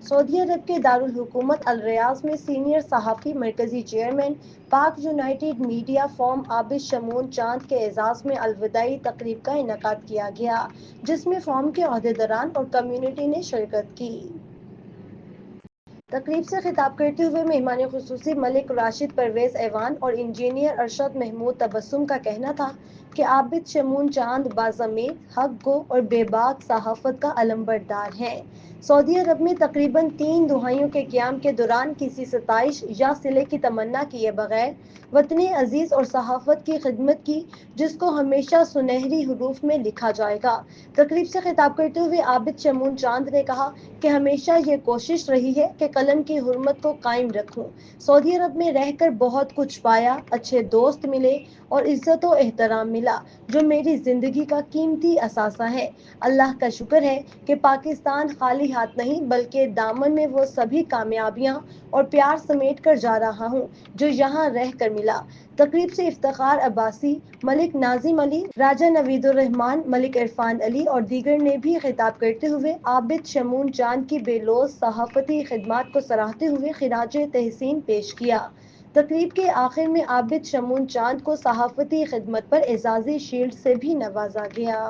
سعودی عرب کے دارالحکومت الریاض میں سینئر صحافی مرکزی چیئرمین پاک یونائیٹڈ میڈیا فورم عابد شمون چاند کے اعزاز میں الوداعی تقریب کا انعقاد کیا گیا، جس میں فورم کے عہدیداران اور کمیونٹی نے شرکت کی۔ تقریب سے خطاب کرتے ہوئے مہمان خصوصی ملک راشد پرویز ایوان اور انجینئر ارشد محمود تبسم کا کہنا تھا کہ عابد شمون چاند باضابطہ، حق گو اور بے باک صحافت کا علمبردار ہیں۔ سعودی عرب میں تقریباً 3 دہائیوں کے قیام کے دوران کسی ستائش یا صلے کی تمنا کیے بغیر وطن عزیز اور صحافت کی خدمت کی، جس کو ہمیشہ سنہری حروف میں لکھا جائے گا۔ تقریب سے خطاب کرتے ہوئے عابد شمون چاند نے کہا کہ ہمیشہ یہ کوشش رہی ہے کہ قلم کی حرمت کو قائم رکھوں۔ سعودی عرب میں رہ کر بہت کچھ پایا، اچھے دوست ملے اور عزت و احترام ملا، جو میری زندگی کا قیمتی اثاثہ ہے۔ اللہ کا شکر ہے کہ پاکستان خالی ہاتھ نہیں بلکہ دامن میں وہ سبھی کامیابیاں اور پیار سمیٹ کر جا رہا ہوں جو یہاں رہ کر ملا۔ تقریب سے افتخار عباسی، ملک ناظم علی، راجہ نوید الرحمان، ملک عرفان علی اور دیگر نے بھی خطاب کرتے ہوئے عابد شمون چاند کی بے لوث صحافتی خدمات کو سراہتے ہوئے خراج تحسین پیش کیا۔ تقریب کے آخر میں عابد شمون چاند کو صحافتی خدمت پر اعزازی شیلڈ سے بھی نوازا گیا۔